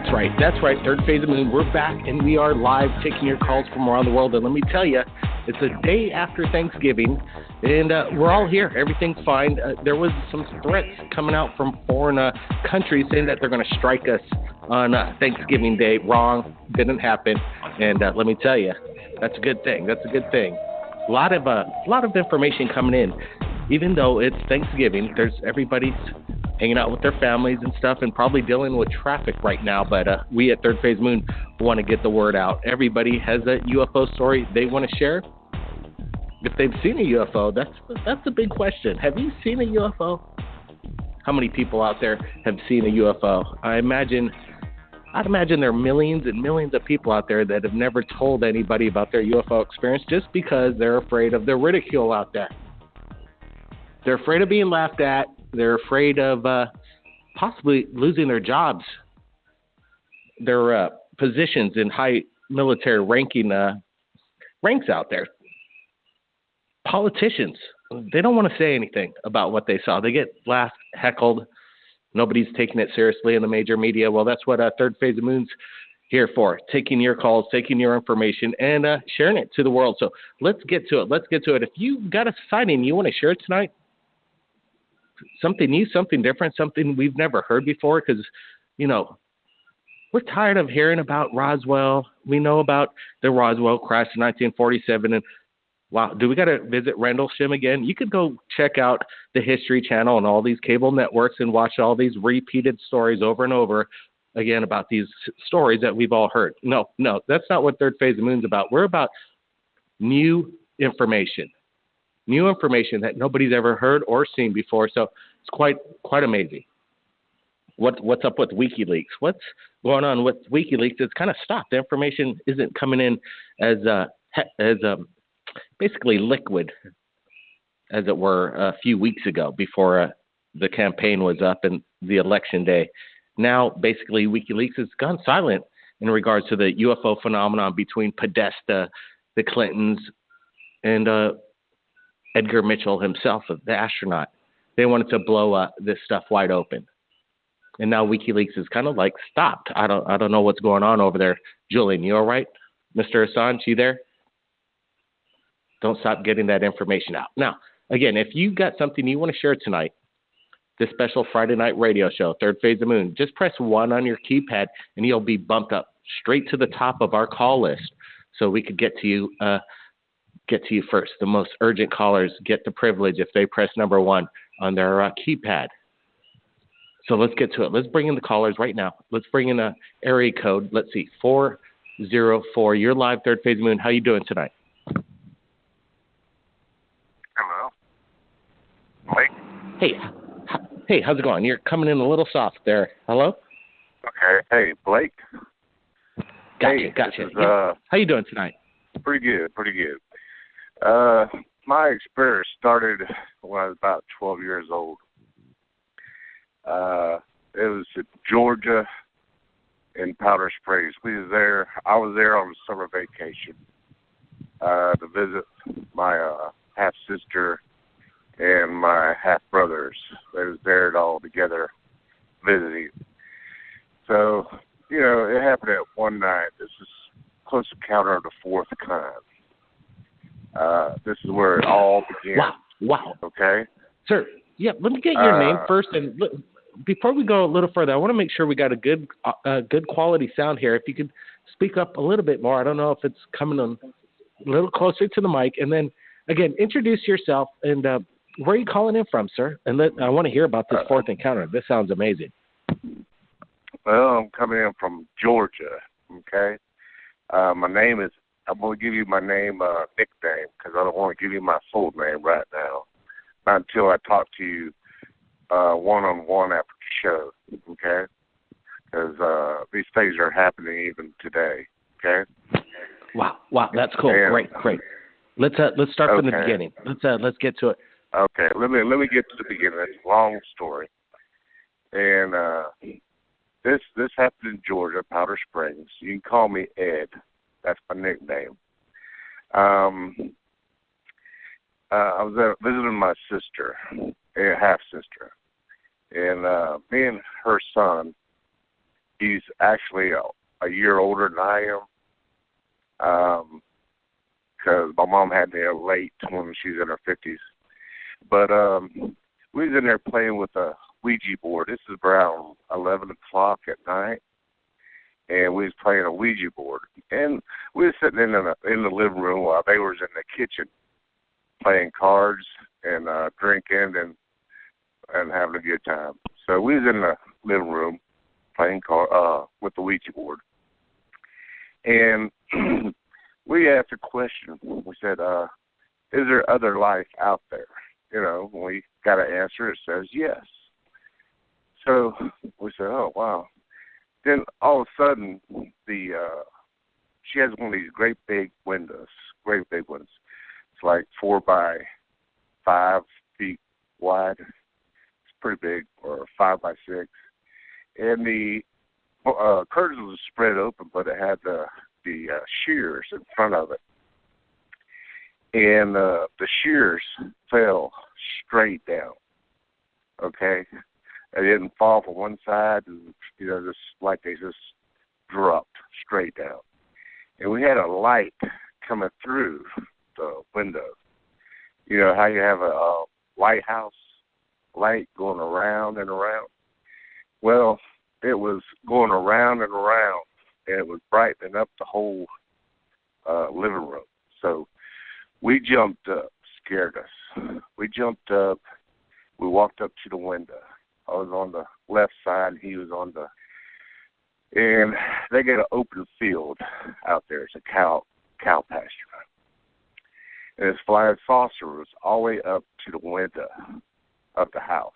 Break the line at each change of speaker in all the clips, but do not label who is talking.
That's right. Third Phase of Moon. We're back, and we are live taking your calls from around the world. And let me tell you, it's a day after Thanksgiving, and we're all here. Everything's fine. There was some threats coming out from foreign countries saying that they're going to strike us on Thanksgiving Day. Wrong. Didn't happen. And let me tell you, that's a good thing. A lot of information coming in. Even though it's Thanksgiving, everybody's hanging out with their families and stuff and probably dealing with traffic right now. But we at Third Phase Moon want to get the word out. Everybody has a UFO story they want to share. If they've seen a UFO, that's a big question. Have you seen a UFO? How many people out there have seen a UFO? I'd imagine there are millions and millions of people out there that have never told anybody about their UFO experience just because they're afraid of the ridicule out there. They're afraid of being laughed at. They're afraid of possibly losing their jobs, their positions in high military ranks out there. Politicians, they don't want to say anything about what they saw. They get laughed, heckled. Nobody's taking it seriously in the major media. Well, that's what Third Phase of Moon's here for, taking your calls, taking your information, and sharing it to the world. So let's get to it. If you've got a sighting you want to share tonight, something new, something different, something we've never heard before, because, we're tired of hearing about Roswell. We know about the Roswell crash in 1947, and wow, do we got to visit Rendlesham again? You could go check out the History Channel and all these cable networks and watch all these repeated stories over and over again about these stories that we've all heard. No, that's not what Third Phase of Moon's about. We're about new information that nobody's ever heard or seen before. So it's quite amazing. What's up with WikiLeaks? What's going on with WikiLeaks? It's kind of stopped. The information isn't coming in as basically liquid, as it were, a few weeks ago before the campaign was up and the election day. Now, basically, WikiLeaks has gone silent in regards to the UFO phenomenon between Podesta, the Clintons, and Edgar Mitchell himself, the astronaut. They wanted to blow this stuff wide open. And now WikiLeaks is kind of like stopped. I don't know what's going on over there. Julian, you all right? Mr. Assange, you there? Don't stop getting that information out. Now, again, if you got something you want to share tonight, this special Friday night radio show, Third Phase of Moon, just press 1 on your keypad and you'll be bumped up straight to the top of our call list so we could get to you first. The most urgent callers get the privilege if they press number 1 on their keypad. So let's get to it. Let's bring in the callers right now. Let's bring in a area code. Let's see, 404. You're live, Third Phase of Moon. How you doing tonight?
Hello. Blake?
Hey, how's it going? You're coming in a little soft there. Hello?
Okay. Hey, Blake?
Gotcha. How you doing tonight?
Pretty good. My experience started when I was about 12 years old. It was in Georgia in Powder Springs. I was there on a summer vacation to visit my half-sister and my half-brothers. They was there all together visiting. So, it happened at one night. This is close encounter of the fourth kind. This is where it all began.
Wow.
Okay?
Sir, yeah, let me get your name first. And before we go a little further, I want to make sure we got a good quality sound here. If you could speak up a little bit more. I don't know if it's coming on a little closer to the mic. And then, again, introduce yourself and where are you calling in from, sir? And I want to hear about this fourth encounter. This sounds amazing.
Well, I'm coming in from Georgia, okay? My name is, I'm going to give you my name, nickname, because I don't want to give you my full name right now. Not until I talk to you one-on-one after the show, okay? Because these things are happening even today, okay?
Wow, that's cool. And, great. Let's start from the beginning. Let's get to it.
Okay, let me get to the beginning. It's a long story. And this happened in Georgia, Powder Springs. You can call me Ed. That's my nickname. I was visiting my sister, a half-sister. And me and her son He's actually a year older than I am, because my mom had me late when she was in her 50s. But we was in there playing with a Ouija board. This is around 11 o'clock at night, and we was playing a Ouija board. And we was sitting in the living room while they was in the kitchen playing cards and drinking and having a good time. So we was in the living room playing with the Ouija board. And we asked a question. We said, is there other life out there? You know, when we got an answer, it says yes. So we said, oh, wow. Then all of a sudden, she has one of these great big windows, great big ones. It's like 4 by 5 feet wide. It's pretty big, or 5 by 6. And the curtains was spread open, but it had the shears in front of it. And the shears fell straight down, okay? They didn't fall from one side, and, you know, just like they just dropped straight down. And we had a light coming through the window. You know how you have a lighthouse light going around and around? Well, it was going around and around, and it was brightening up the whole living room. So we jumped up, scared us. We jumped up. We walked up to the window. I was on the left side, and he was on the... And they got an open field out there. It's a cow pasture. And this flying saucer was all the way up to the window of the house.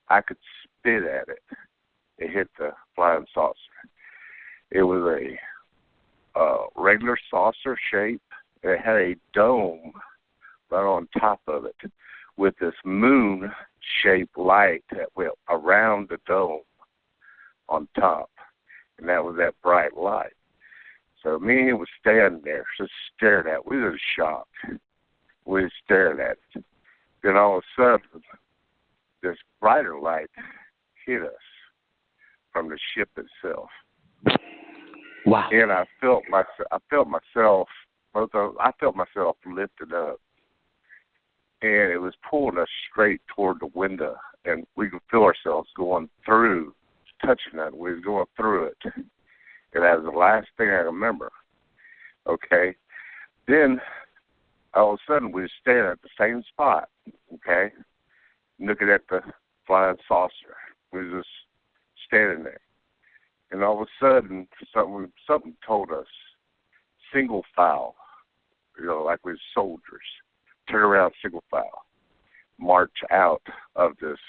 I could spit at it. It hit the flying saucer. It was a regular saucer shape. It had a dome right on top of it with this moon-shaped light that went around the dome on top. And that was that bright light. So me and him was standing there, just staring at it. We were shocked. We were staring at it. Then all of a sudden, this brighter light hit us from the ship itself.
Wow.
And I felt myself lifted up. And it was pulling us straight toward the window. And we could feel ourselves going through, touching it. We was going through it. And that was the last thing I remember. Okay? Then, all of a sudden, we were standing at the same spot, okay, looking at the flying saucer. We were just standing there. And all of a sudden, something told us, single file, you know, like we were soldiers, turn around, single file, march out of this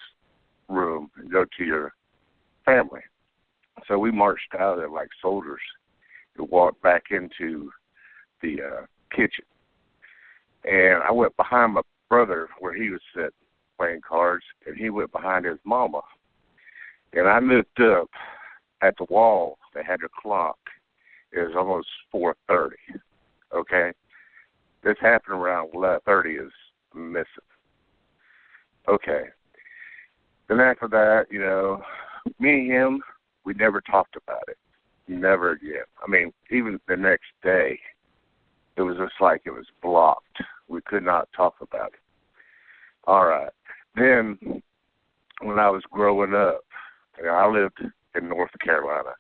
room and go to your family. So we marched out of there like soldiers and walked back into the kitchen. And I went behind my brother where he was sitting playing cards, and he went behind his mama. And I looked up at the wall that had a clock. It was almost 4:30, okay? This happened around 11:30 is missing. Okay. Then after that, you know, me and him, we never talked about it. Never again. I mean, even the next day, it was just like it was blocked. We could not talk about it. All right. Then, when I was growing up, you know, I lived in North Carolina,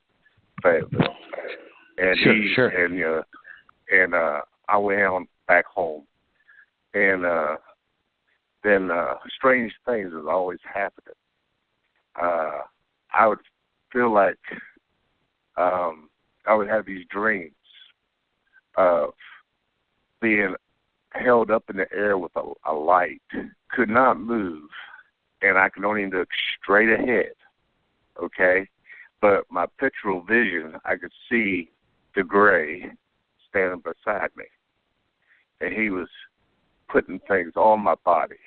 Fayetteville, and I went on back home, and then strange things was always happening. I would feel like I would have these dreams of being held up in the air with a light, could not move, and I could only look straight ahead, okay? But my pictorial vision, I could see the gray standing beside me, and he was putting things on my body.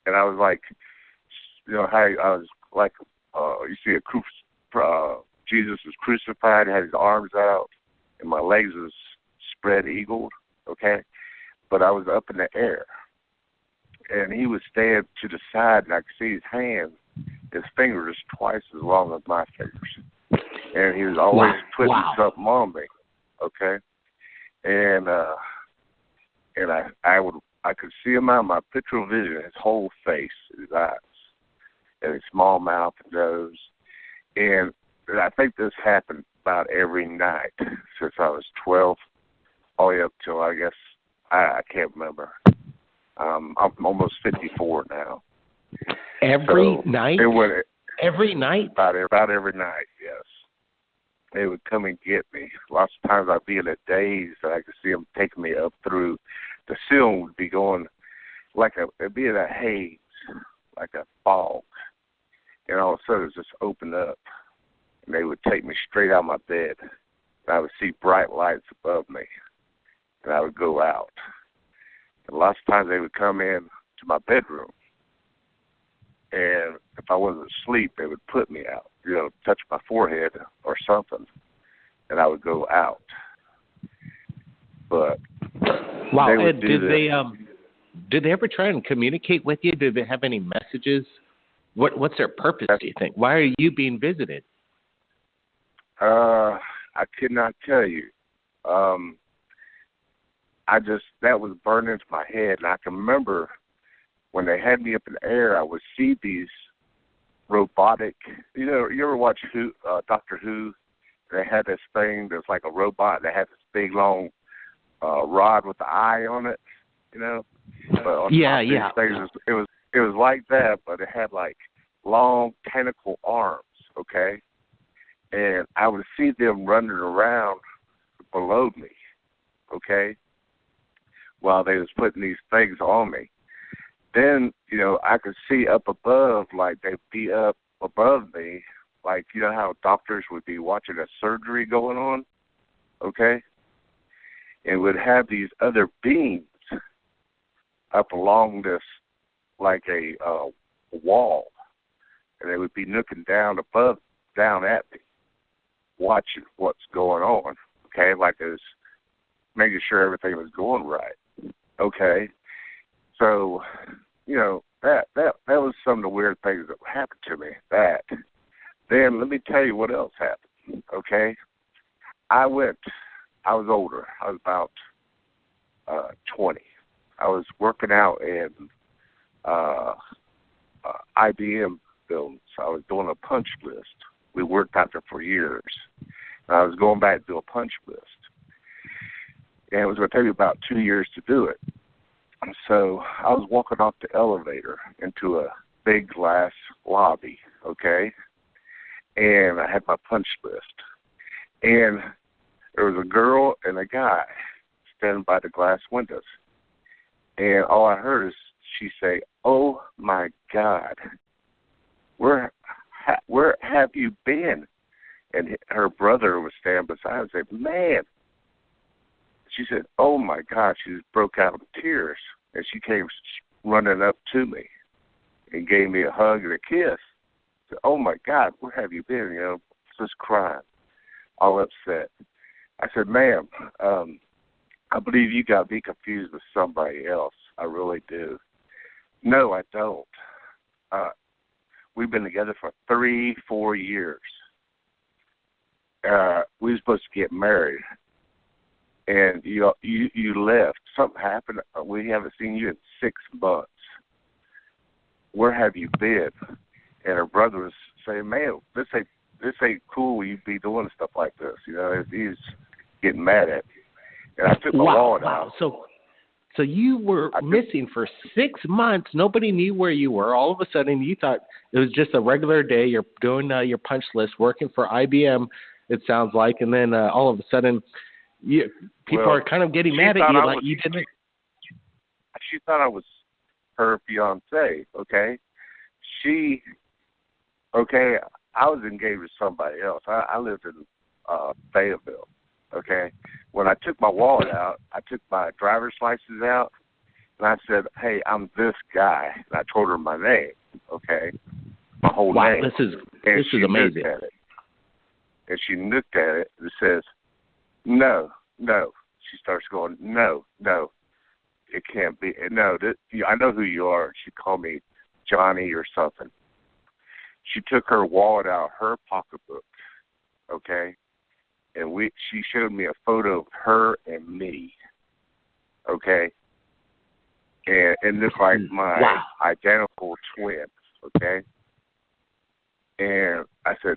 And I was like, you know, how I was like, you see Jesus was crucified, had his arms out, and my legs was spread eagled, okay? But I was up in the air. And he was standing to the side, and I could see his hands. His fingers twice as long as my fingers. and he was always putting
Wow.
something on me. Okay, and I could see him out of my peripheral vision, his whole face, his eyes, and his small mouth and nose, and I think this happened about every night since I was 12, all the way up till I guess I can't remember. I'm almost 54 now.
Every night? Every night?
About every night, yes. They would come and get me. Lots of times I'd be in a daze, and I could see them taking me up through. The ceiling would be going it'd be in a haze, like a fog. And all of a sudden it just opened up, and they would take me straight out of my bed. And I would see bright lights above me, and I would go out. And lots of times they would come in to my bedroom, and if I wasn't asleep, they would put me out, touch my forehead or something, and I would go out. But
wow,
they would
Ed, did they ever try and communicate with you? Did they have any messages? What's their purpose, do you think? Why are you being visited?
I could not tell you. That was burned into my head, and I can remember when they had me up in the air, I would see these robotic, you ever watch Doctor Who? They had this thing that's like a robot that had this big long rod with the eye on it, But on
yeah.
These things, it was like that, but it had like long tentacle arms, okay? And I would see them running around below me, okay, while they was putting these things on me. Then, I could see up above, like they'd be up above me, like, how doctors would be watching a surgery going on, okay? And would have these other beings up along this, like a wall, and they would be looking down at me, watching what's going on, okay, like it was making sure everything was going right, okay. So, that was some of the weird things that happened to me. Then let me tell you what else happened, okay. I was older. I was about 20. I was working out in IBM buildings. I was doing a punch list. We worked out there for years. And I was going back to do a punch list. And it was going to take me about 2 years to do it. And so I was walking off the elevator into a big glass lobby, okay? And I had my punch list. And there was a girl and a guy standing by the glass windows. And all I heard is she say, "Oh, my God, where have you been?" And her brother was standing beside her and said, "Man." She said, "Oh, my God." She just broke out in tears. And she came running up to me and gave me a hug and a kiss. I said, "Oh, my God, where have you been?" Just crying, all upset. I said, "Ma'am, I believe you got me confused with somebody else. I really do." "No, I don't. We've been together for 3-4 years. We were supposed to get married, and you left. Something happened. We haven't seen you in 6 months. Where have you been?" And her brother was saying, "Man, this ain't cool. You be doing stuff like this." He's getting mad at me. And I took my wallet out.
So you were missing for 6 months. Nobody knew where you were. All of a sudden, you thought it was just a regular day. You're doing your punch list, working for IBM, it sounds like. And then all of a sudden, people are kind of getting mad at you like you didn't.
She thought I was her fiance, okay? I was engaged with somebody else. I lived in Fayetteville, okay? When I took my wallet out, I took my driver's license out, and I said, "Hey, I'm this guy." And I told her my name, okay? My whole name.
This is amazing.
And she looked at it and says, No. She starts going, No, it can't be. No, I know who you are. She called me Johnny or something. She took her wallet out of her pocketbook, okay? And she showed me a photo of her and me, okay? And it looked like my identical twin, okay? And I said,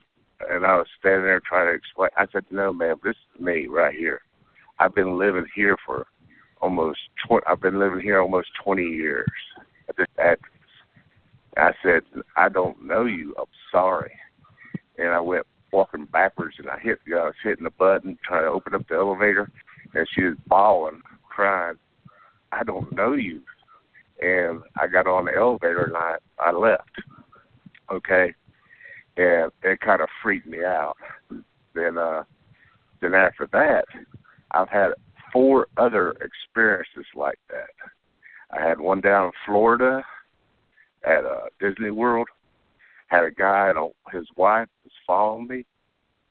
and I was standing there trying to explain. I said, no, man, this is me right here. I've been living here for almost 20 years at this address. I said, I don't know you. I'm sorry. And I went walking backwards, and I was hitting the button, trying to open up the elevator, and she was bawling, crying. I don't know you. And I got on the elevator, and I left, okay? And it kind of freaked me out. Then after that, I've had 4 other experiences like that. I had one down in Florida at Disney World. Had a guy and his wife was following me.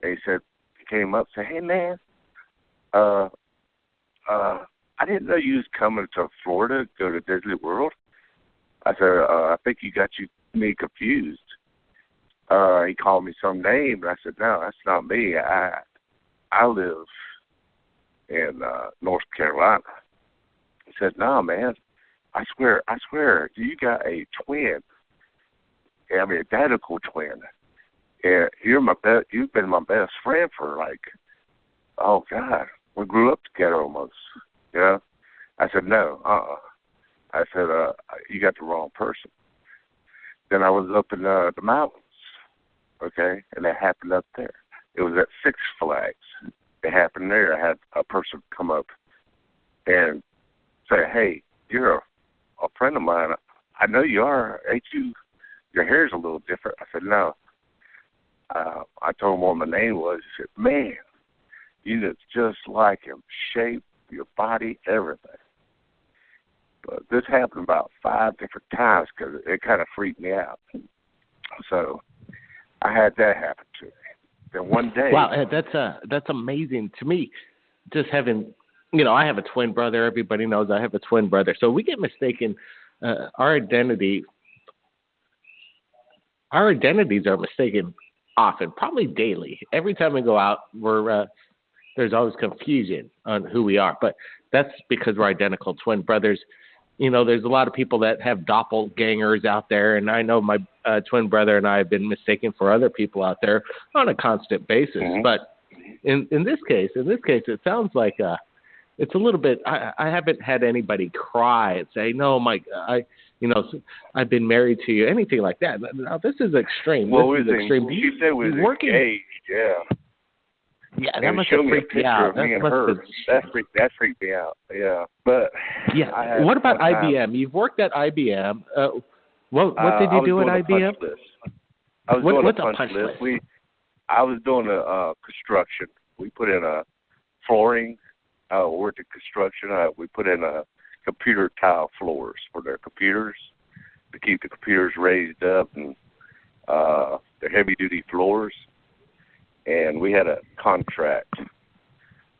And he came up and said, hey, man, I didn't know you was coming to Florida to go to Disney World. I said, I think you got me confused. He called me some name, and I said, no, that's not me. I live in North Carolina. He said, no, man, I swear, you got a twin. I mean, identical twin. And you've been my best friend for oh God, we grew up together almost. You know? I said, no, I said, you got the wrong person. Then I was up in the mountains, okay, and it happened up there. It was at Six Flags. It happened there. I had a person come up and say, hey, you're a friend of mine. I know you are. Ain't you? Your hair's a little different. I said, no. I told him what my name was. He said, man, you look just like him. Shape, your body, everything. But this happened about 5 different times because it kind of freaked me out. So I had that happen to me. Then one day.
Wow, that's amazing to me. Just having, I have a twin brother. Everybody knows I have a twin brother. So we get mistaken. Our identities are mistaken often, probably daily. Every time we go out, there's always confusion on who we are. But that's because we're identical twin brothers. There's a lot of people that have doppelgangers out there, and I know my twin brother and I have been mistaken for other people out there on a constant basis. Mm-hmm. But in this case, it sounds like it's a little bit. I haven't had anybody cry and say, "No, Mike, I've been married to you," anything like that. Now, this is extreme.
Well,
this is extreme.
She said we was engaged, yeah.
Yeah, that must have freaked me out.
That freaked me out. Yeah, but
yeah. What about IBM? You've worked at IBM. What did you do at IBM?
I was doing
what's
a punch list. I was doing a construction. We put in a flooring. Worked in construction. We put in a computer tile floors for their computers to keep the computers raised up and the heavy duty floors. And we had a contract,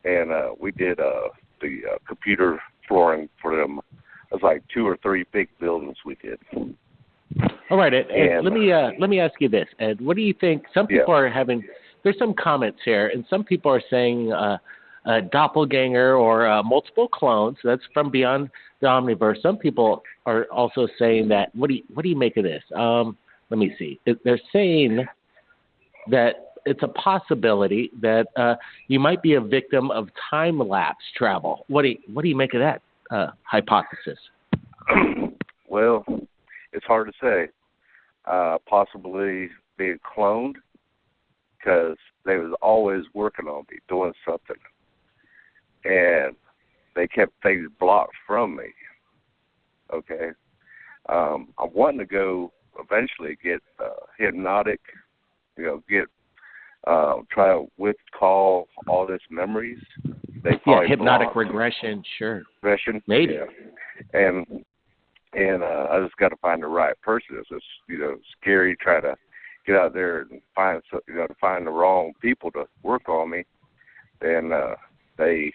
and we did the computer flooring for them. It was like 2 or 3 big buildings we did.
All right, Ed, let me ask you this, Ed. What do you think? Some people are having. There's some comments here, and some people are saying a doppelganger or multiple clones. That's from beyond the omniverse. Some people are also saying that. What do you make of this? Let me see. They're saying that it's a possibility that you might be a victim of time-lapse travel. What do you make of that hypothesis?
Well, it's hard to say. Possibly being cloned, because they was always working on me, doing something. And they kept things blocked from me. Okay? I'm wanting to go eventually get hypnotic, try to withcall all this memories.
Hypnotic regression, sure.
Regression,
maybe.
Yeah. And I just got to find the right person. It's just scary trying to get out there and find to find the wrong people to work on me. And they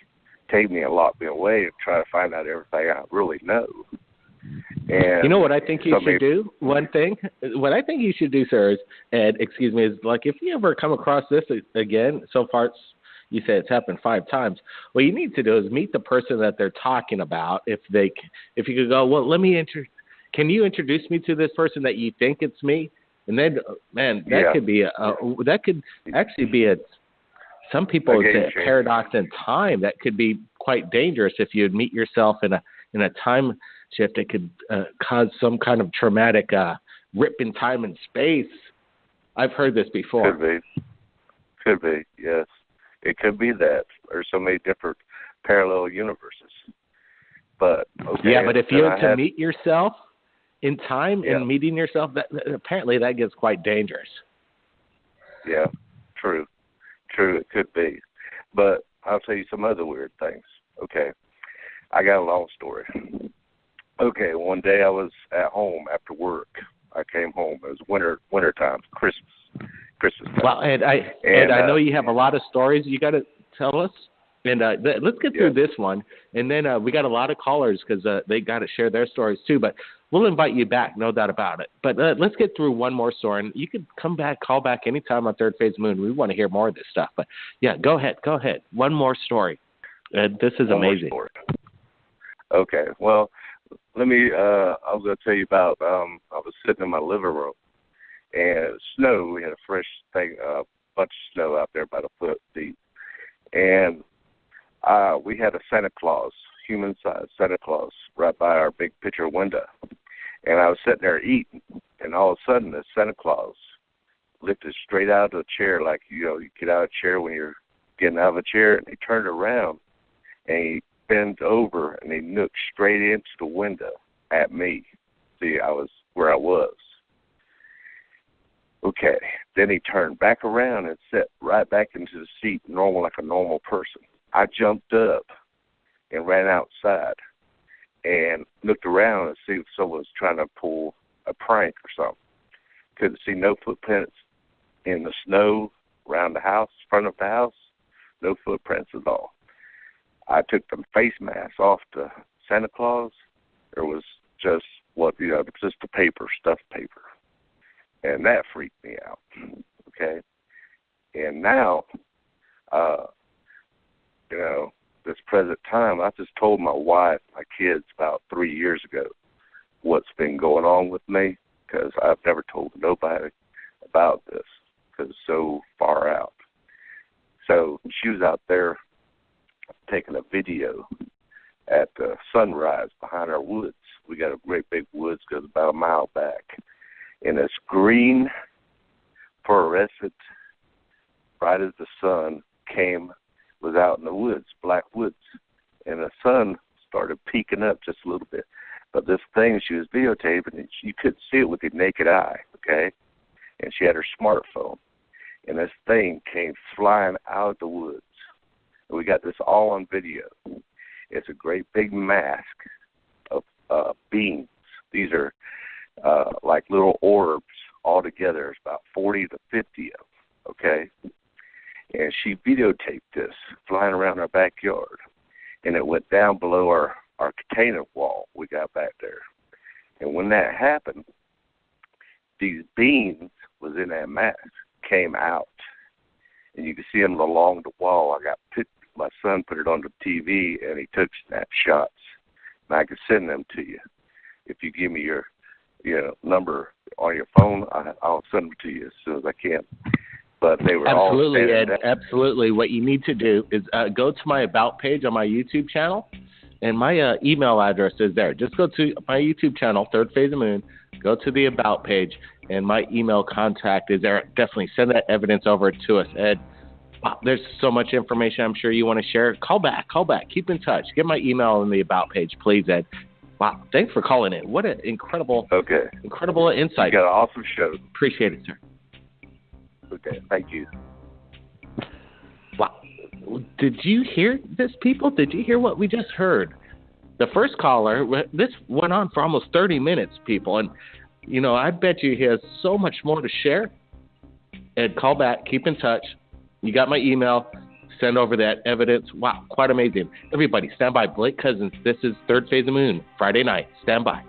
take me and lock me away and try to find out everything I really know. And
you know what I think you should do? One thing, what I think you should do, sir, is, Ed, excuse me, is like if you ever come across this again, so far you say it's happened 5 times. What you need to do is meet the person that they're talking about. If you could go, well, can you introduce me to this person that you think it's me? And then, man, that could be that could actually be some people would say a paradox in time that could be quite dangerous if you would meet yourself in a time shift. It could cause some kind of traumatic rip in time and space. I've heard this before.
Could be, yes. It could be that. There's so many different parallel universes. But
but if you had to meet yourself in time and meeting yourself, apparently that gets quite dangerous.
Yeah, true. It could be. But I'll tell you some other weird things. Okay. I got a long story. Okay, one day I was at home after work. I came home. It was winter time, Christmas time.
Well, and I know you have a lot of stories you got to tell us. And let's get through this one. And then we got a lot of callers because they got to share their stories too. But we'll invite you back, no doubt about it. But let's get through one more story. And you can call back anytime on Third Phase Moon. We want to hear more of this stuff. But, yeah, go ahead. One more story. This is amazing.
Okay. Well, let me I was going to tell you about I was sitting in my living room. And it snowed. We had a fresh bunch of snow out there about a foot deep. And we had a Santa Claus, human-sized Santa Claus, right by our big picture window. And I was sitting there eating, and all of a sudden, this Santa Claus lifted straight out of the chair, like, you get out of a chair when you're getting out of a chair, and he turned around, and he bent over, and he looked straight into the window at me. See, I was where I was. Okay, then he turned back around and sat right back into the seat, like a normal person. I jumped up and ran outside and looked around and see if someone was trying to pull a prank or something. Couldn't see no footprints in the snow around the house, front of the house, no footprints at all. I took the face mask off the Santa Claus. There was just just the paper, stuffed paper. And that freaked me out, okay? And now, this present time, I just told my wife, my kids about 3 years ago what's been going on with me because I've never told nobody about this because it's so far out. So she was out there taking a video at the sunrise behind our woods. We got a great big woods, goes about a mile back. And this green, fluorescent, bright as the sun, was out in the woods, black woods. And the sun started peeking up just a little bit. But this thing she was videotaping, you couldn't see it with your naked eye, okay? And she had her smartphone. And this thing came flying out of the woods. And we got this all on video. It's a great big mask of beings. These are like little orbs all together. There's about 40 to 50 of them, okay? And she videotaped this flying around our backyard. And it went down below our container wall we got back there. And when that happened, these beings was in that mask, came out. And you can see them along the wall. My son put it on the TV, and he took snapshots. And I can send them to you. If you give me your number on your phone, I'll send them to you as soon as I can. But they were
absolutely, Ed. Absolutely. What you need to do is go to my About page on my YouTube channel, and my email address is there. Just go to my YouTube channel, Third Phase of Moon, go to the About page, and my email contact is there. Definitely send that evidence over to us, Ed. Wow, there's so much information I'm sure you want to share. Call back. Keep in touch. Get my email on the About page, please, Ed. Wow, thanks for calling in. What an incredible insight.
You got an awesome show.
Appreciate it, sir.
Okay, thank you.
Wow. Did you hear this, people? Did you hear what we just heard? The first caller, this went on for almost 30 minutes, people. And, I bet you he has so much more to share. Ed, call back. Keep in touch. You got my email. Send over that evidence. Wow, quite amazing. Everybody, stand by. Blake Cousins, this is Third Phase of Moon, Friday night. Stand by.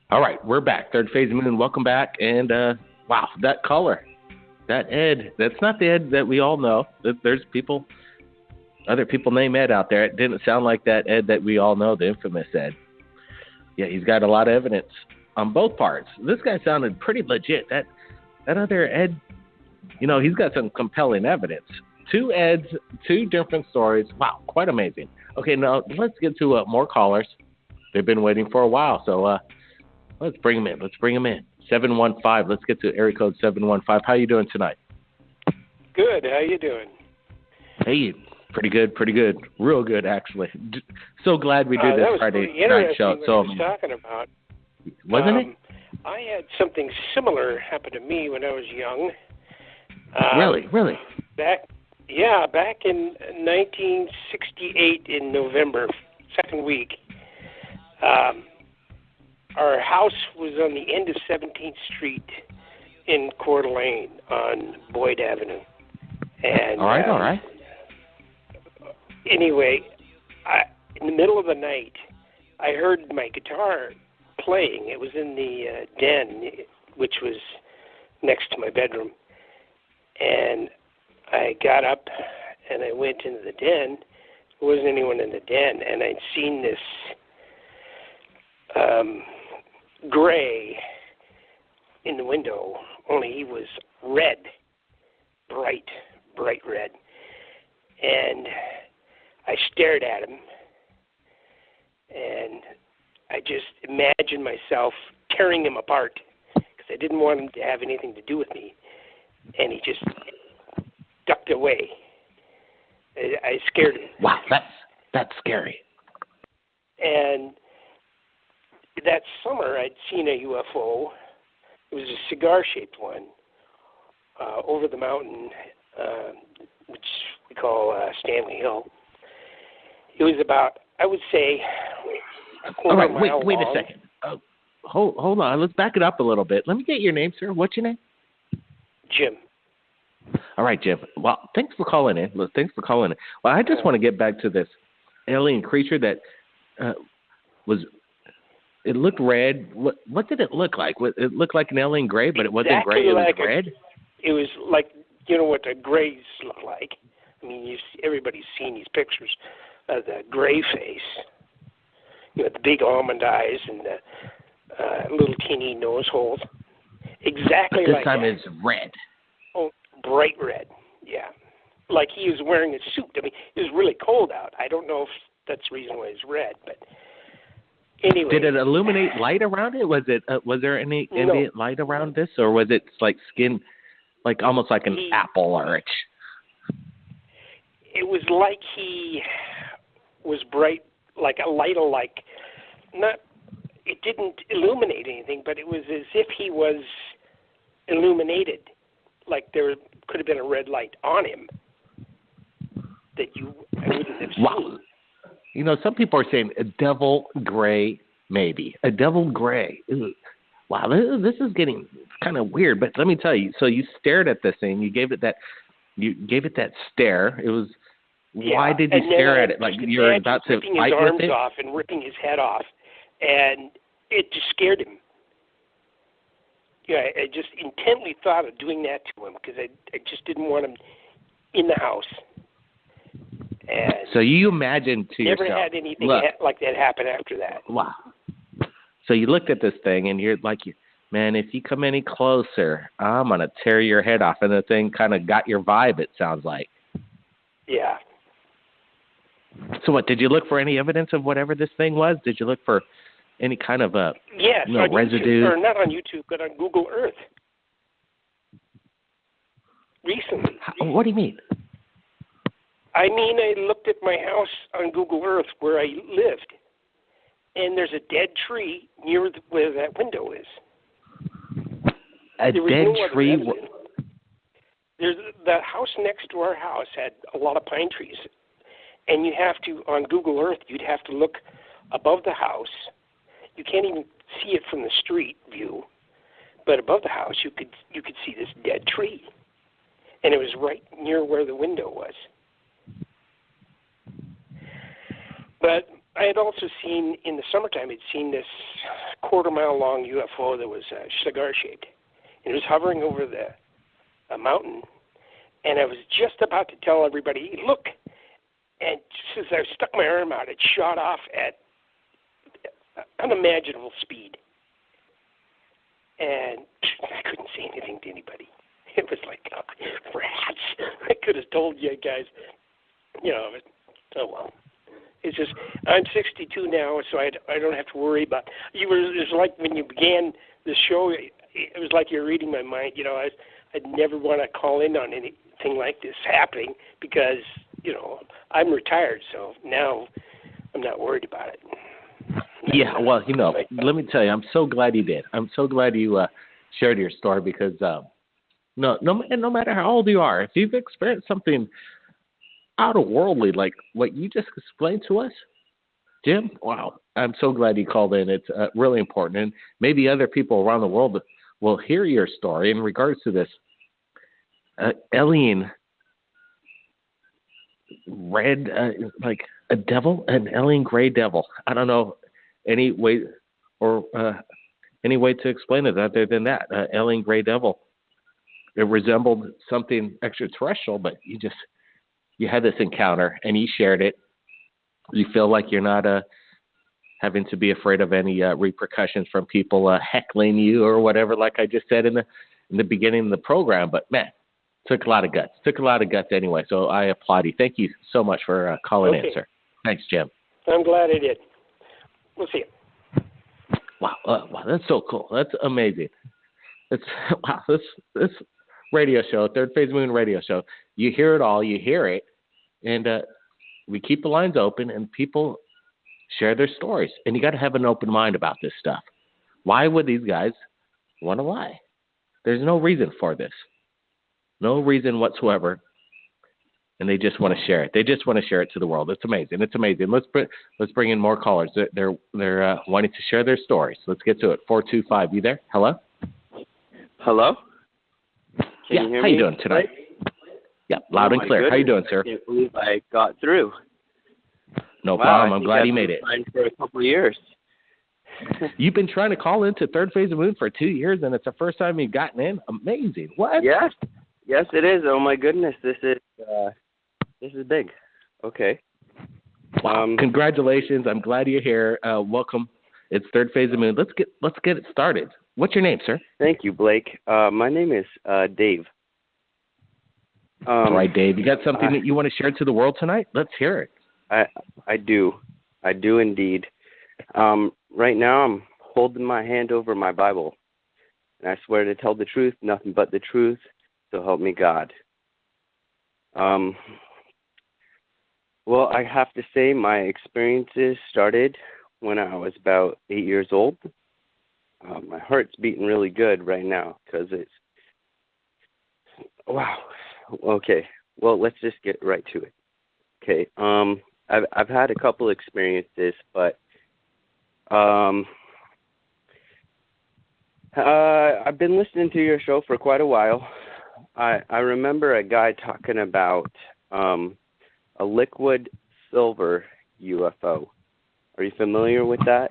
All right, we're back. Third Phase of Moon, welcome back. And, wow, that caller, that Ed, that's not the Ed that we all know. There's other people named Ed out there. It didn't sound like that Ed that we all know, the infamous Ed. Yeah, he's got a lot of evidence on both parts. This guy sounded pretty legit. That other Ed, he's got some compelling evidence. Two Eds, two different stories. Wow, quite amazing. Okay, now let's get to more callers. They've been waiting for a while, so let's bring them in. 715. Let's get to area code 715. How you doing tonight?
Good. How you doing?
Hey, pretty good. Real good, actually. So glad we did this Friday night show.
So what I was talking about.
Wasn't it?
I had something similar happen to me when I was young.
Really?
Back in 1968 in November, second week, our house was on the end of 17th Street in Coeur d'Alene on Boyd Avenue. And,
all right.
Anyway, in the middle of the night, I heard my guitar playing. It was in the den, which was next to my bedroom. And I got up and I went into the den. There wasn't anyone in the den, and I'd seen this gray in the window, only he was red, bright red. And I stared at him, and I just imagined myself tearing him apart because I didn't want him to have anything to do with me. And he just ducked away. I scared him.
Wow, that's scary.
And that summer, I'd seen a UFO. It was a cigar-shaped one over the mountain, which we call Stanley Hill. It was about, I would say, a quarter mile
wait
long.
A second. Hold on. Let's back it up a little bit. Let me get your name, sir. What's your name?
Jim.
All right, Jim. Well, thanks for calling in. Well, I just want to get back to this alien creature that it looked red. What did it look like? It looked like an alien gray, but it wasn't gray. It was red?
It was like, what the grays look like. I mean, everybody's seen these pictures of the gray face. The big almond eyes and the little teeny nose holes. Exactly
but this
like
time
that.
It's red.
Oh, bright red, yeah. Like he was wearing a suit. I mean, it was really cold out. I don't know if that's the reason why it's red, but anyway.
Did it illuminate light around it? Was there any ambient light around this, or was it like skin, like almost like an apple orange?
It was like he was bright, like a light, it didn't illuminate anything, but it was as if he was illuminated. Like there could have been a red light on him that I wouldn't have seen.
Wow. Some people are saying a devil gray, maybe. A devil gray. Ooh. Wow, this is getting kind of weird, but let me tell you. So you stared at this thing. You gave it that stare. It was, why did you stare at it? Like you were about to fight with it?
Ripping his arms off and ripping his head off, and it just scared him. Yeah, I just intently thought of doing that to him because I just didn't want him in the house. And
so you imagined to
never
yourself.
Never had anything like that happen after that.
Wow. So you looked at this thing and you're like, man, if you come any closer, I'm going to tear your head off. And the thing kind of got your vibe, it sounds like.
Yeah.
So what, did you look for any evidence of whatever this thing was? Did you look for any kind of
on
residue?
YouTube, or not on YouTube, but on Google Earth. Recently.
What do you mean?
I mean, I looked at my house on Google Earth where I lived, and there's a dead tree near where that window is.
A dead tree?
There's the house next to our house had a lot of pine trees, and you have to, on Google Earth, you'd have to look above the house. You can't even see it from the street view, but above the house you could see this dead tree, and it was right near where the window was. But I had also seen in the summertime, I'd seen this quarter-mile long UFO that was cigar-shaped. It was hovering over a mountain, and I was just about to tell everybody, "Hey, look," and just as I stuck my arm out, it shot off at unimaginable speed. And I couldn't say anything to anybody. It was like, rats. I could have told you guys, oh well. It's just, I'm 62 now, so I don't have to worry about, it was like when you began the show, it was like you're reading my mind. I'd never want to call in on anything like this happening because, I'm retired, so now I'm not worried about it.
Yeah, well, let me tell you, I'm so glad you did. I'm so glad you shared your story because no matter how old you are, if you've experienced something out of worldly like what you just explained to us, Jim, wow, I'm so glad you called in. It's really important, and maybe other people around the world will hear your story in regards to this alien red, like a devil, an alien gray devil. I don't know any way to explain it other than that. Alien gray devil. It resembled something extraterrestrial, but you had this encounter and you shared it. You feel like you're not having to be afraid of any repercussions from people heckling you or whatever, like I just said in the beginning of the program. But man, took a lot of guts anyway. So I applaud you. Thank you so much for calling in, sir. Thanks, Jim.
I'm glad I did. We'll see you.
Wow, that's so cool. That's amazing. This radio show, Third Phase Moon radio show, you hear it all, you hear it, and we keep the lines open, and people share their stories. And you got to have an open mind about this stuff. Why would these guys want to lie? There's no reason for this. No reason whatsoever. And they just want to share it. They just want to share it to the world. It's amazing. It's amazing. Let's bring in more callers. They're wanting to share their stories. Let's get to it. 425, you there? Hello?
Hello? Can you hear
how
me?
you doing tonight? Yeah, loud and clear.
Goodness.
How you doing, sir?
I can't believe I got through.
No problem. I'm glad you made it.
For a couple of years.
You've been trying to call into Third Phase of Moon for 2 years, and it's the first time you've gotten in? Amazing. What?
Yes, it is. Oh, my goodness. This is big. Okay.
Wow. Congratulations. I'm glad you're here. Welcome. It's Third Phase of Moon. Let's get it started. What's your name, sir?
Thank you, Blake. My name is Dave.
All right, Dave. You got something that you want to share to the world tonight? Let's hear it.
I do. I do indeed. Right now I'm holding my hand over my Bible. And I swear to tell the truth, nothing but the truth, so help me God. Well, I have to say my experiences started when I was about 8 years old. My heart's beating really good right now because it's... Wow. Okay. Well, let's just get right to it. Okay. I've had a couple experiences, but I've been listening to your show for quite a while. I remember a guy talking about a liquid silver UFO. Are you familiar with that?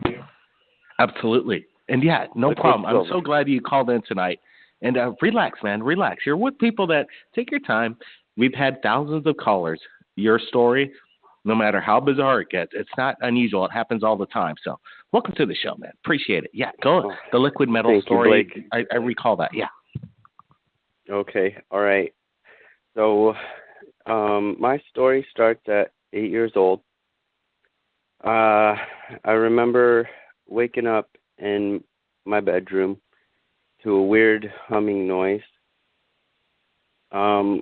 Absolutely. And yeah, no
liquid
problem.
silver.
I'm so glad you called in tonight. And relax, man. Relax. You're with people that take your time. We've had thousands of callers. Your story, no matter how bizarre it gets, it's not unusual. It happens all the time. So welcome to the show, man. Appreciate it. Yeah, go. The liquid metal
Thank
story.
You, Blake.
I recall that. Yeah.
Okay. All right. So my story starts at 8 years old. I remember waking up in my bedroom to a weird humming noise. I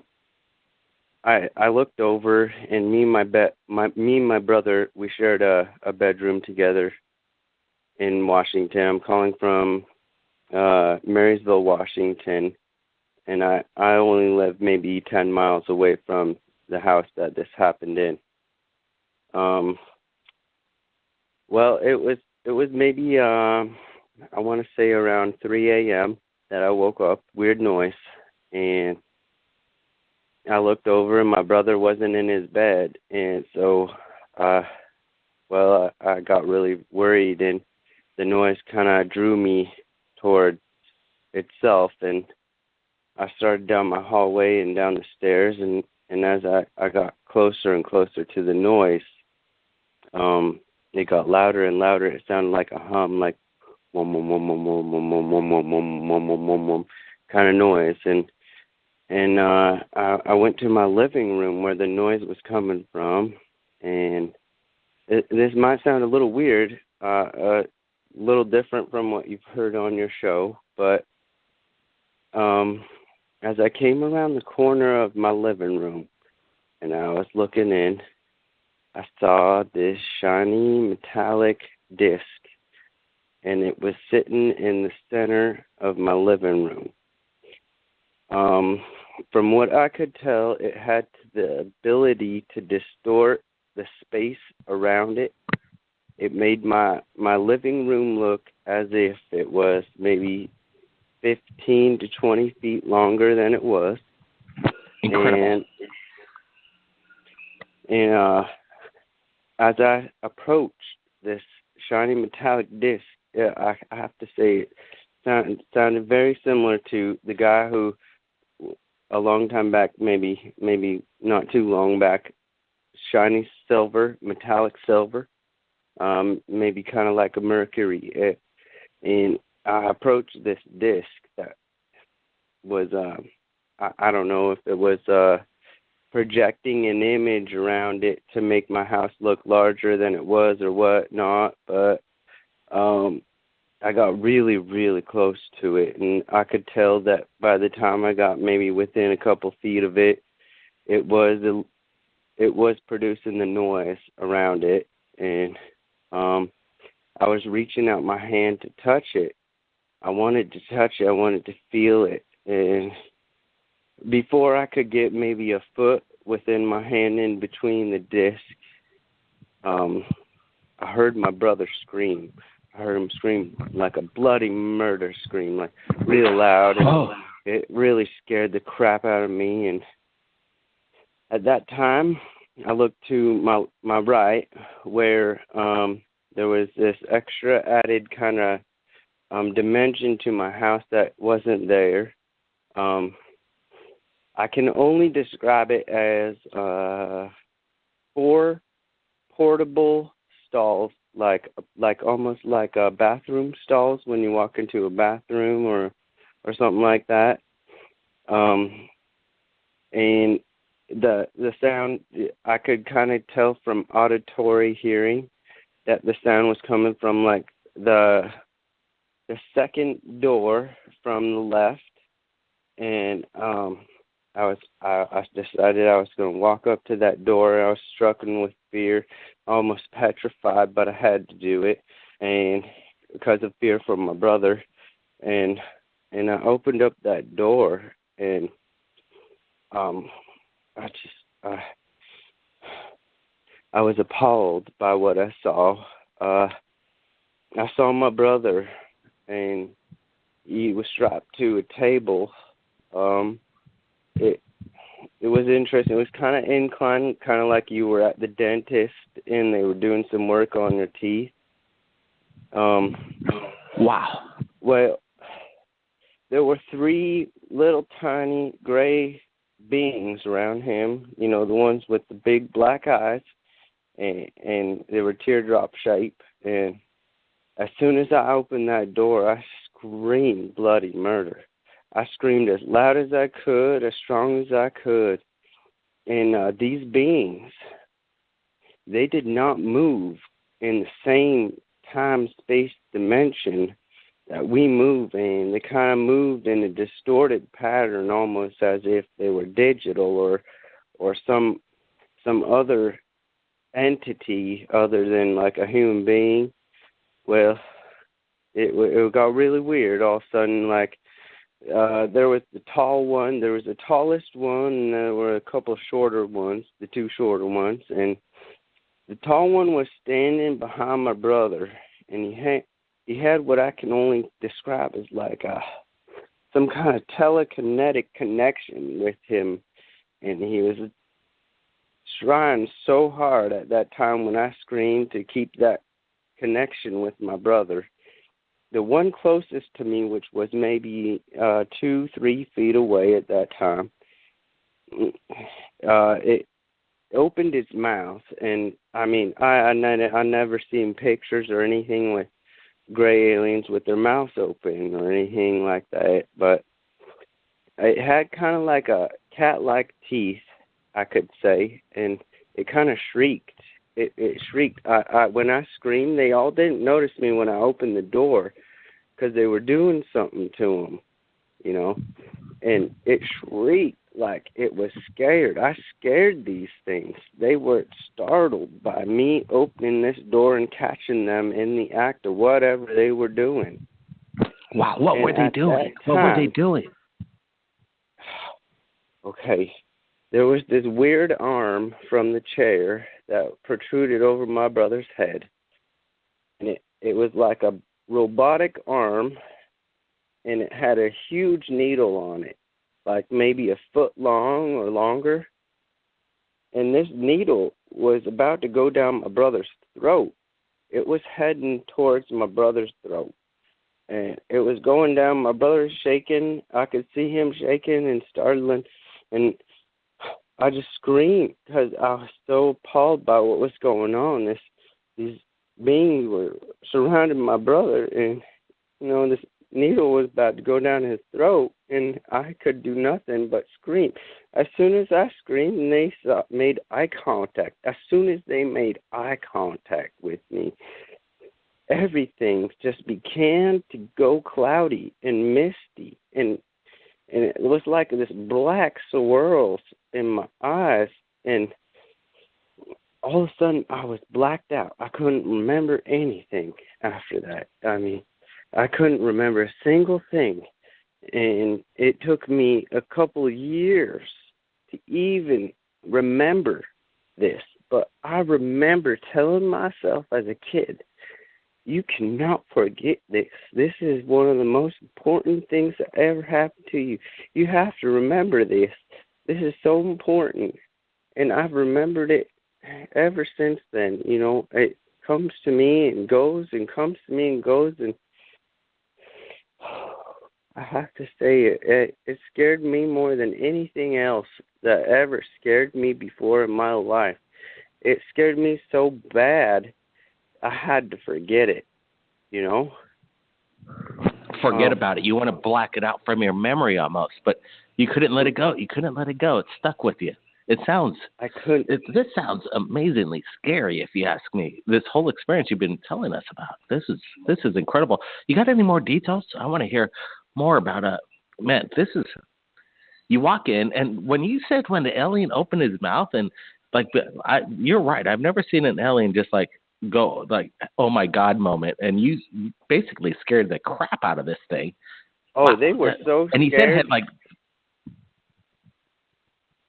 looked over, and me and my brother, we shared a bedroom together in Washington. I'm calling from Marysville, Washington, and I only live maybe 10 miles away from the house that this happened in. Well, it was maybe I want to say around 3 a.m. that I woke up, weird noise, and I looked over and my brother wasn't in his bed, and so I got really worried, and the noise kind of drew me toward itself, and I started down my hallway and down the stairs, and as I got closer and closer to the noise, it got louder and louder. It sounded like a hum, like wum wum wum wum wum wum wum wum wum wum wum wum wum wum kind of noise, and I went to my living room where the noise was coming from, and this might sound a little weird, a little different from what you've heard on your show, but as I came around the corner of my living room and I was looking in, I saw this shiny metallic disc, and it was sitting in the center of my living room. From what I could tell, it had the ability to distort the space around it. It made my living room look as if it was maybe 15 to 20 feet longer than it was.
Incredible.
And as I approached this shiny metallic disc, I have to say it sounded very similar to the guy who, a long time back, maybe not too long back, shiny silver, metallic silver, maybe kind of like a mercury. And I approached this disc that was, I don't know if it was projecting an image around it to make my house look larger than it was or whatnot, but I got really, really close to it, and I could tell that by the time I got maybe within a couple feet of it, it was producing the noise around it, and I was reaching out my hand to touch it. I wanted to touch it. I wanted to feel it, and before I could get maybe a foot within my hand in between the disc, I heard my brother scream. I heard him scream like a bloody murder scream, like real loud, and it really scared the crap out of me. And at that time, I looked to my right, where there was this extra added kind of dimension to my house that wasn't there. I can only describe it as 4 portable stalls, like almost like bathroom stalls when you walk into a bathroom or something like that. And the sound, I could kind of tell from auditory hearing that the sound was coming from like the second door from the left, and I decided I was going to walk up to that door. I was stricken with fear, almost petrified, but I had to do it, and because of fear from my brother, and I opened up that door, and I was appalled by what I saw. I saw my brother, and he was strapped to a table. It was interesting. It was kind of inclined, kind of like you were at the dentist and they were doing some work on your teeth.
Wow.
Well, there were 3 little tiny gray beings around him, you know, the ones with the big black eyes, and they were teardrop shape. And as soon as I opened that door, I screamed bloody murder. I screamed as loud as I could, as strong as I could. And these beings, they did not move in the same time-space dimension that we move in. They kind of moved in a distorted pattern, almost as if they were digital or some other entity other than like a human being. Well, it got really weird all of a sudden. Like, there was the tall one, there was the tallest one, and there were a couple of shorter ones, the 2 shorter ones, and the tall one was standing behind my brother, and he had what I can only describe as like some kind of telekinetic connection with him, and he was trying so hard at that time when I screamed to keep that connection with my brother. the one closest to me, which was maybe 2-3 feet away at that time, it opened its mouth, and I mean, I never seen pictures or anything with gray aliens with their mouths open or anything like that, but it had kind of like a cat-like teeth, I could say, and it kind of shrieked. It shrieked. When I screamed, they all didn't notice me when I opened the door because they were doing something to them, you know, and it shrieked like it was scared. I scared these things. They were startled by me opening this door and catching them in the act of whatever they were doing.
Wow, what were they doing? What were they doing?
Okay, there was this weird arm from the chair that protruded over my brother's head, and it was like a robotic arm, and it had a huge needle on it, like maybe a foot long or longer, and this needle was about to go down my brother's throat. It was heading towards my brother's throat, and it was going down. My brother's shaking. I could see him shaking and startling, and I just screamed because I was so appalled by what was going on. These beings were surrounding my brother, and you know, this needle was about to go down his throat, and I could do nothing but scream. As soon as I screamed, they made eye contact. As soon as they made eye contact with me, everything just began to go cloudy and misty, and it was like this black swirls in my eyes, and all of a sudden I was blacked out. I couldn't remember anything after that. I mean, I couldn't remember a single thing, and it took me a couple of years to even remember this. But I remember telling myself as a kid, you cannot forget this. This is one of the most important things that ever happened to you. You have to remember this. This is so important. And I've remembered it ever since then. You know, it comes to me and goes and comes to me and goes. And I have to say, it scared me more than anything else that ever scared me before in my life. It scared me so bad, I had to forget it, you know?
Forget about it. You want to black it out from your memory almost, but you couldn't let it go. You couldn't let it go. It stuck with you. It sounds...
I couldn't...
This sounds amazingly scary, if you ask me. This whole experience you've been telling us about. This is incredible. You got any more details? I want to hear more about man, this is... You walk in, and when you said when the alien opened his mouth, and like, you're right. I've never seen an alien just like go like, oh my God moment, and you basically scared the crap out of this thing.
Oh, wow. They were so scared.
And he said it had like...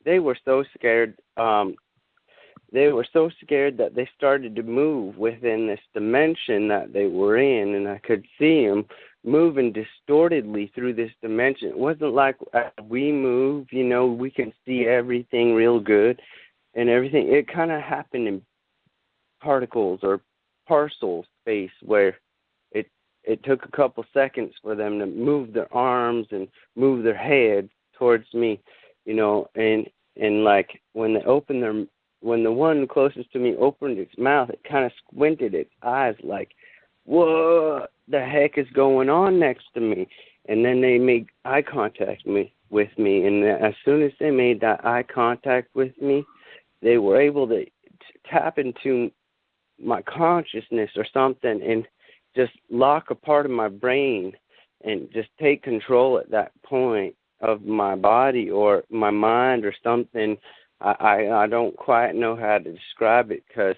They were so scared. They were so scared that they started to move within this dimension that they were in, and I could see them moving distortedly through this dimension. It wasn't like we move, you know, we can see everything real good and everything. It kind of happened in particles or parcel space where it took a couple seconds for them to move their arms and move their head towards me, you know, and like when the one closest to me opened its mouth, it kind of squinted its eyes like, what the heck is going on next to me? And then they made eye contact with me, and as soon as they made that eye contact with me, they were able to tap into my consciousness or something and just lock a part of my brain and just take control at that point of my body or my mind or something. I don't quite know how to describe it because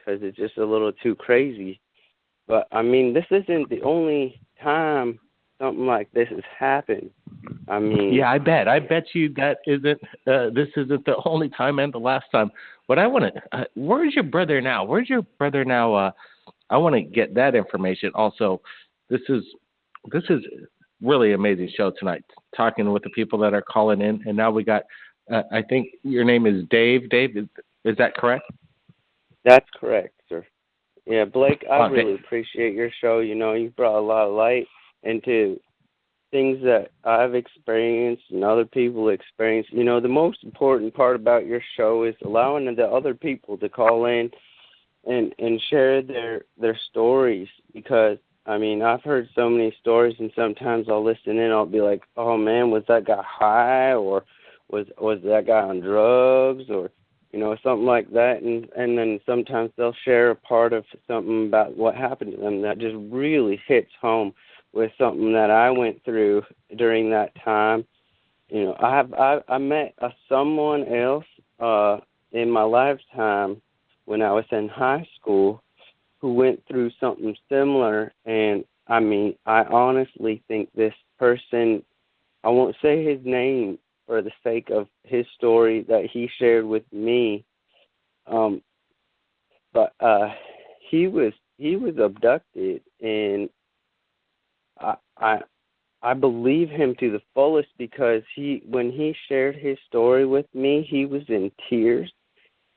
it's just a little too crazy. But, I mean, this isn't the only time something like this has happened. I mean...
Yeah, I bet you that isn't, this isn't the only time and the last time. But I want to, where's your brother now? I want to get that information. Also, this is really amazing show tonight, talking with the people that are calling in. And now we got, I think your name is Dave. Dave, is that correct?
That's correct, sir. Yeah, Blake, I
Oh,
really appreciate your show. You know, you brought a lot of light into things that I've experienced and other people experience. You know, the most important part about your show is allowing the other people to call in and share their stories, because I mean, I've heard so many stories, and sometimes I'll listen in, I'll be like, oh man, was that guy high, or was that guy on drugs, or you know, something like that, and then sometimes they'll share a part of something about what happened to them that just really hits home with something that I went through during that time. You know, I met someone else in my lifetime when I was in high school who went through something similar, and I mean, I honestly think this person, I won't say his name for the sake of his story that he shared with me, but he was abducted, and I believe him to the fullest, because when he shared his story with me, he was in tears.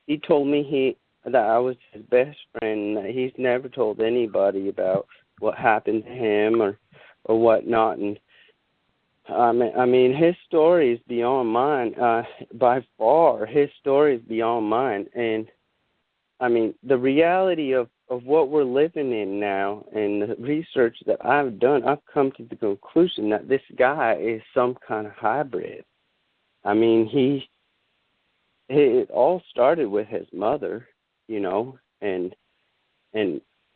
He told me that I was his best friend, and that he's never told anybody about what happened to him or whatnot. And I mean, his story is beyond mine. By far, his story is beyond mine. And I mean, the reality of what we're living in now, and the research that I've done, I've come to the conclusion that this guy is some kind of hybrid. I mean, it all started with his mother, you know, and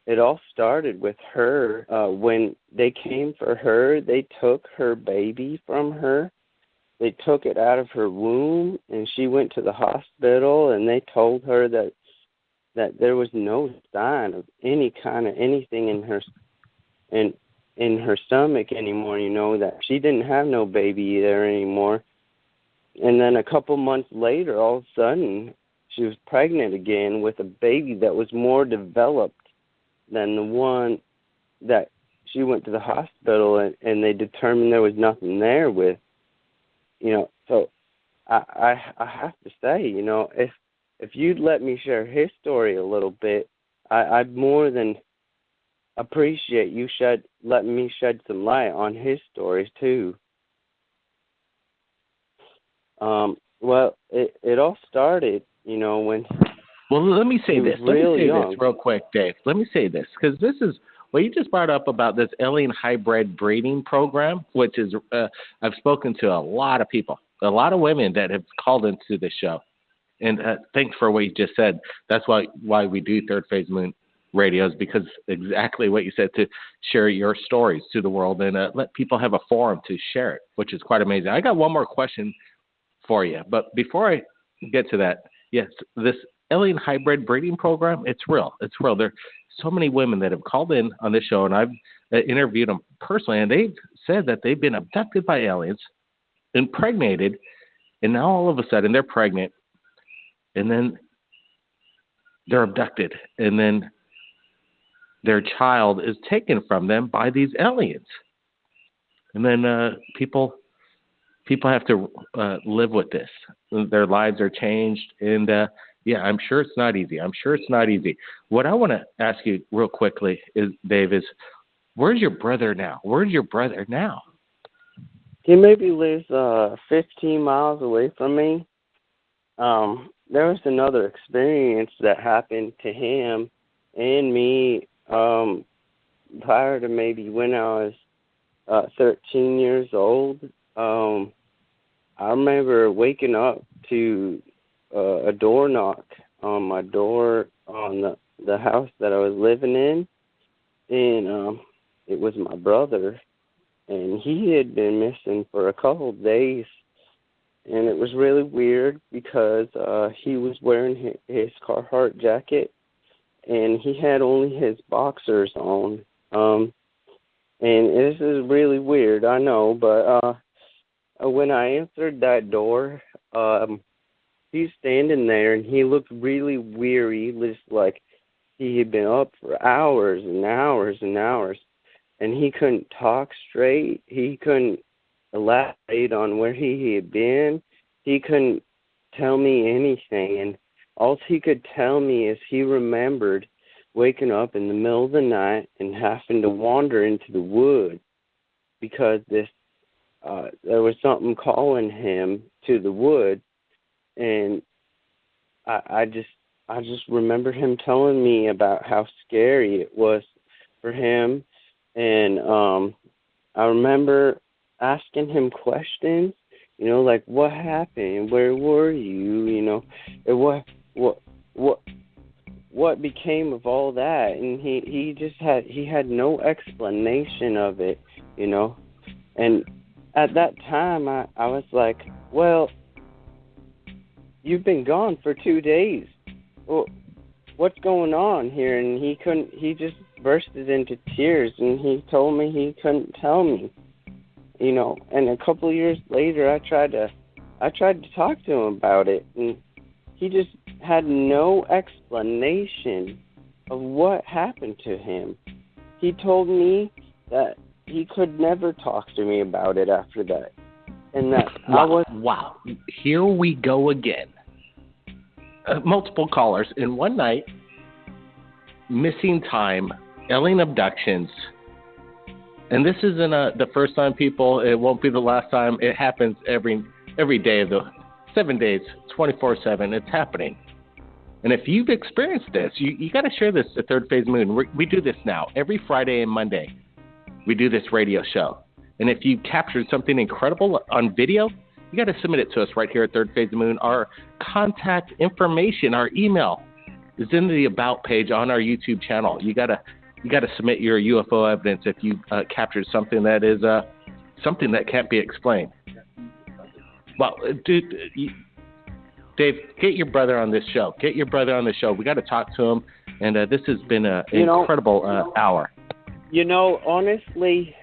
it all started with her. When they came for her, they took her baby from her. They took it out of her womb, and she went to the hospital, and they told her that there was no sign of any kind of anything in her stomach anymore, you know, that she didn't have no baby there anymore. And then a couple months later, all of a sudden, she was pregnant again with a baby that was more developed than the one that she went to the hospital and they determined there was nothing there with, you know. So I have to say, you know, if you'd let me share his story a little bit, I'd more than appreciate you letting me shed some light on his stories too. Well, it all started, you know, when.
Well, let me say this. Let me say
young.
this real quick, Dave. Let me say this, because this is what you just brought up about this alien hybrid breeding program, which is I've spoken to a lot of people, a lot of women that have called into the show. And thanks for what you just said. That's why we do Third Phase Moon radios, because exactly what you said, to share your stories to the world and let people have a forum to share it, which is quite amazing. I got one more question for you, but before I get to that, yes, this alien hybrid breeding program, it's real. It's real. There are so many women that have called in on this show, and I've interviewed them personally, and they've said that they've been abducted by aliens, impregnated, and now all of a sudden they're pregnant, and then they're abducted, and then their child is taken from them by these aliens. And then people have to live with this. Their lives are changed, and yeah, I'm sure it's not easy. What I want to ask you real quickly is, Dave, is where's your brother now?
He maybe lives 15 miles away from me. There was another experience that happened to him and me prior to maybe when I was 13 years old. I remember waking up to a door knock on my door on the house that I was living in, and it was my brother, and he had been missing for a couple of days, and it was really weird because he was wearing his Carhartt jacket, and he had only his boxers on, and this is really weird, I know, but when I answered that door, he's standing there, and he looked really weary, just like he had been up for hours and hours and hours, and he couldn't talk straight. He couldn't elaborate on where he had been. He couldn't tell me anything, and all he could tell me is he remembered waking up in the middle of the night and having to wander into the woods because there was something calling him to the woods, and I just remember him telling me about how scary it was for him, and I remember asking him questions, like what happened, where were you, and what became of all that, and he had no explanation of it, and at that time I was like, well, you've been gone for 2 days. Well, what's going on here? And he just bursted into tears, and he told me he couldn't tell me, and a couple of years later I tried to talk to him about it, and he just had no explanation of what happened to him. He told me that he could never talk to me about it after that. And that
Wow. Here we go again. Multiple callers in one night, missing time, alien abductions. And this isn't the first time, people. It won't be the last time. It happens every day of the 7 days, 24/7. It's happening. And if you've experienced this, you got to share this to Third Phase Moon. We do this now every Friday and Monday. We do this radio show. And if you captured something incredible on video, you got to submit it to us right here at Third Phase Moon. Our contact information, our email, is in the About page on our YouTube channel. You got to submit your UFO evidence if you captured something that is something that can't be explained. Well, dude, Dave, get your brother on this show. Get your brother on the show. We got to talk to him. And this has been an incredible hour.
Honestly,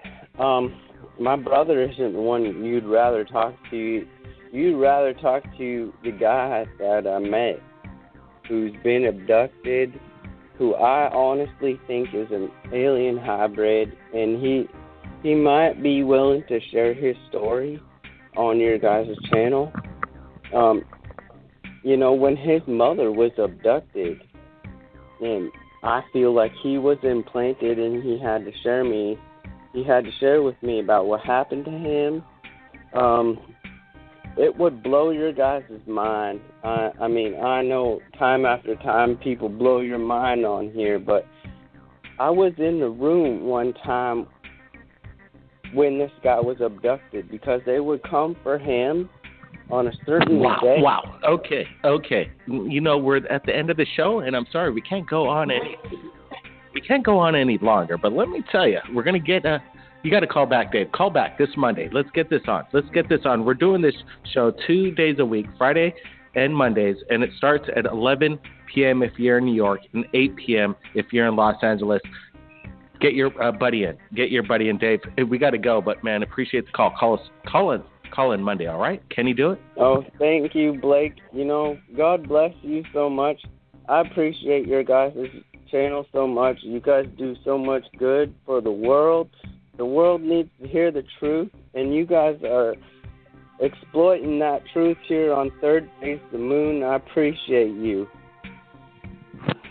my brother isn't the one you'd rather talk to. You'd rather talk to the guy that I met who's been abducted, who I honestly think is an alien hybrid, and he might be willing to share his story on your guys' channel. When his mother was abducted, and I feel like he was implanted, and he had to share with me about what happened to him. It would blow your guys' mind. I know time after time people blow your mind on here, but I was in the room one time when this guy was abducted, because they would come for him on a certain day.
Wow. Okay. We're at the end of the show, and I'm sorry, we can't go on any longer. But let me tell you, we're gonna get you got to call back, Dave. Call back this Monday. Let's get this on. We're doing this show 2 days a week, Friday and Mondays, and it starts at 11 p.m. if you're in New York, and 8 p.m. if you're in Los Angeles. Get your buddy in, Dave. We got to go, but man, appreciate the call. Call in Monday, all right? Can you do it?
Oh, thank you, Blake. God bless you so much. I appreciate your guys' channel so much. You guys do so much good for the world. The world needs to hear the truth, and you guys are exploiting that truth here on Third Phase of the Moon. I appreciate you.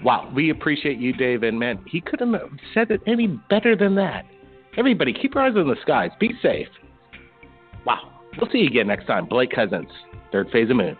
Wow, we appreciate you, Dave, and man, he couldn't have said it any better than that. Everybody, keep your eyes on the skies. Be safe. Wow. We'll see you again next time. Blake Cousins, Third Phase of Moon.